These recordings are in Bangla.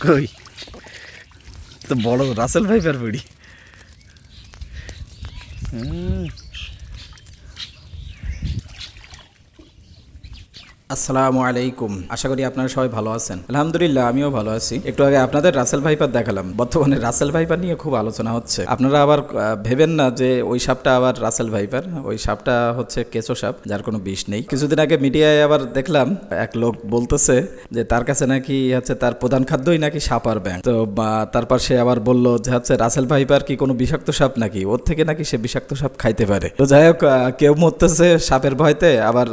কই তো বড় রাসেল ভাইপার বুড়ি। আসসালামু আলাইকুম, আশা করি আপনারা সবাই ভালো আছেন। আলহামদুলিল্লাহ আমিও ভালো আছি। একটু আগে আপনাদের রাসেল ভাইপার দেখালাম। বর্তমানে রাসেল ভাইপার নিয়ে খুব আলোচনা হচ্ছে। আপনারা আবার ভেবেন না যে ওই সাপটা আবার রাসেল ভাইপার। ওই সাপটা হচ্ছে কেঁচো সাপ, যার কোনো বিষ নেই। কিছুদিন আগে মিডিয়ায় আবার দেখলাম এক লোক বলতেছে যে তার কাছে নাকি হচ্ছে তার প্রধান খাদ্যই নাকি সাপ আর ব্যাঙ। তো তারপর সে আবার বলল যে হচ্ছে রাসেল ভাইপার কি কোনো বিষাক্ত সাপ নাকি, ওর থেকে নাকি সে বিষাক্ত সাপ খাইতে পারে। তো যাই হোক, কেউ মরতেছে সাপের ভয়তে, আবার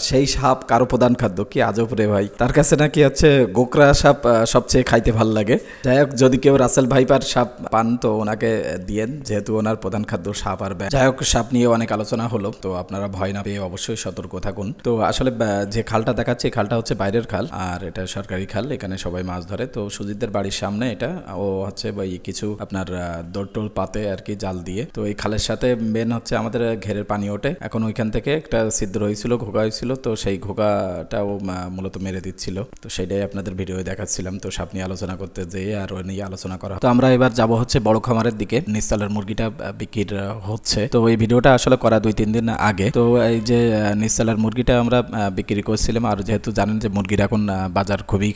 সেই সাপ কারো প্রধান খাদ্য। কি আজব রে ভাই, তার কাছে নাকি হচ্ছে গোকরা সাপ সবচেয়ে খাইতে ভাল লাগে। যাই হোক, যদি কেউ রাসেল ভাইপার সাপ পান তো ওনাকে দিয়েন, যেহেতু ওনার প্রধান খাদ্য সাপ আর ব্যাঙ। যাই হোক, সাপ নিয়ে অনেক আলোচনা হলো, তো আপনারা ভয় না পেয়ে অবশ্যই সতর্ক থাকুন। তো আসলে যে খালটা দেখাচ্ছে, খালটা হচ্ছে বাইরের খাল, আর এটা সরকারি খাল, এখানে সবাই মাছ ধরে। তো সুজিতদের বাড়ির সামনে এটা, ও হচ্ছে ওই কিছু আপনার দোল টোল পাতে আর কি জাল দিয়ে। তো এই খালের সাথে মেন হচ্ছে আমাদের ঘেরের পানি ওঠে। এখন ওইখান থেকে একটা ছিদ্র হয়েছিল, ঘোগা হয়েছিল, তো সেই ঘোগাটাও মূলত মেরে দিচ্ছিল। তো সেটাই আপনাদের ভিডিও দেখাচ্ছিলাম। তো সাপ নিয়ে আলোচনা করতে যেয়ে আর ওই নিয়ে আলোচনা করা। তো আমরা এবার যাব হচ্ছে বড় খামারের দিকে। নিচতলার মুরগিটা বিক্রির হচ্ছে। তো এই ভিডিওটা আসলে করা 2-3 দিন আগে। তো এই যে নিচতলার মুরগিটা আমরা বিক্রি করছিলাম। আর যেহেতু জানেন যে মুরগির এখন বাজার খুবই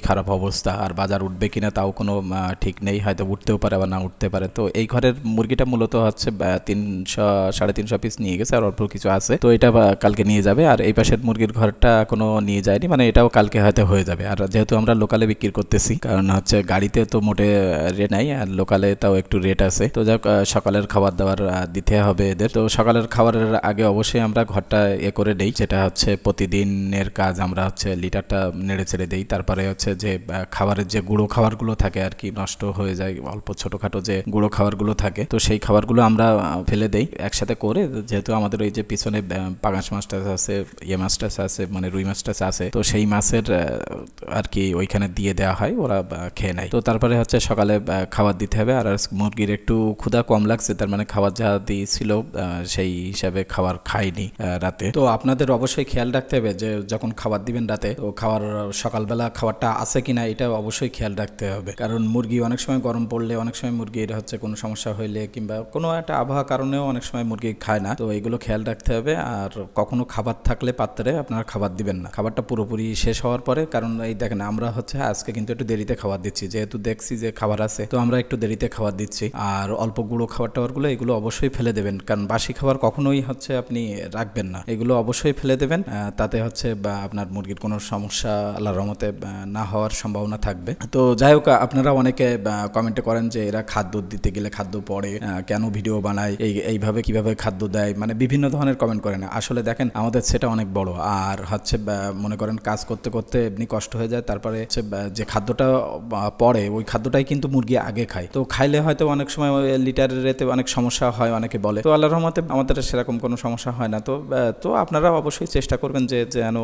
খারাপ অবস্থা, আর বাজার উঠবে কিনা তাও কোনো ঠিক নেই, হয়তো উঠতেও পারে আবার না উঠতে পারে। তো এই ঘরের মুরগিটা মূলত হচ্ছে 300-350 পিস নিয়ে গেছে, আর অল্প কিছু আছে। তো এটা কালকে নিয়ে যাবে। আর এই পাশের মুরগির ঘরটা কোনো নিয়ে যায়নি, মানে এটাও কালকে হয়তো হয়ে যাবে। আর যেহেতু আমরা লোকালে বিক্রি করতেছি, কারণ হচ্ছে গাড়িতে তো মোটে রেট নাই, আর লোকালে তাও একটু রেট আছে। তো যাক, সকালের খাবার দাবার দিতে হবে এদের। তো সকালের খাবারের আগে অবশ্যই আমরা ঘরটা করে দেই, যেটা হচ্ছে প্রতিদিনের কাজ। আমরা হচ্ছে লিটারটা নেড়ে ছেড়ে দেই। তারপরে হচ্ছে যে খাবারের যে গুঁড়ো খাবারগুলো থাকে আর কি, নষ্ট হয়ে যায় অল্প ছোটখাটো যে গুঁড়ো খাবারগুলো থাকে, তো সেই খাবারগুলো আমরা ফেলে দেই একসাথে করে। যেহেতু আমাদের ওই যে পিছনে পাঙাশ মাছ টাছ আছে, মাছ টাছ আছে, মানে রুই মাছ টাছ আছে, তো সেই মাছের আর কি ওইখানে দিয়ে দেওয়া হয়, ওরা খেয়ে নেয়। তো তারপরে হচ্ছে সকালে খাবার দিতে হবে। আর মুরগির একটু ক্ষুধা কম লাগছে, তার মানে খাবার যা দিয়েছিল সেই হিসাবে খাবার খায়নি রাতে। তো আপনাদের অবশ্যই খেয়াল রাখতে হবে যে যখন খাবার দিবেন রাতে, তো খাবার সকালবেলা খাবারটা আছে কিনা এটা অবশ্যই খেয়াল রাখতে হবে। কারণ মুরগি অনেক সময় গরম পড়লে, অনেক সময় মুরগির হচ্ছে কোনো সমস্যা হইলে, কিংবা কোনো একটা আবহাওয়া কারণেও অনেক সময় মুরগি খায় না। তো এইগুলো খেয়াল রাখতে হবে। আর কখনো খাবার থাকলে পাত্রে আপনারা খাবার দিবেন না, খাবারটা পুরোপুরি শেষ হওয়ার পরে। কারণ এই দেখেন, আমরা হচ্ছে আজকে কিন্তু একটু দেরিতে খাবার দিচ্ছি, যেহেতু দেখছি যে খাবার আছে, তো আমরা একটু দেরিতে খাবার দিচ্ছি। আর অল্প গুঁড়ো খাবার টাবারগুলো এগুলো অবশ্যই ফেলে দেবেন, কারণ বাসি খাবার কখনোই হচ্ছে আপনি রাখবেন না, এগুলো অবশ্যই ফেলে দেবেন। তাতে হচ্ছে বা আপনার মুরগির কোনো সমস্যা আল্লাহর রহমতে না হওয়ার সম্ভাবনা থাকবে। তো যাই হোক, আপনারা অনেকে কমেন্টে করেন যে এরা খাদ্য দিতে গেলে খাদ্য পড়ে, কেন ভিডিও বানায়, এইভাবে কিভাবে খাদ্য দেয়, মানে বিভিন্ন ধরনের কমেন্ট করেন। আসলে দেখেন, আমাদের সেটা অনেক বড়, আর হচ্ছে মনে করেন কাজ করতে করতে এমনি কষ্ট হয়ে যায়, তারপরে হচ্ছে যে খাদ্যটা পড়ে ওই খাদ্যটাই কিন্তু মুরগি আগে খায়। তো খাইলে হয়তো অনেক সময় লিটারের রেতে অনেক সমস্যা হয় অনেকে বলে। তো আল্লাহর রহমতে আমাদের সেরকম কোনো সমস্যা হয় না। তো আপনারা অবশ্যই চেষ্টা করবেন যে যেন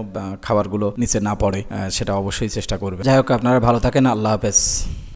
খাবারগুলো নিচে না পড়ে, সেটা অবশ্যই চেষ্টা করবেন। যাই হোক, আপনারা ভালো থাকেন। আল্লাহ হাফেজ।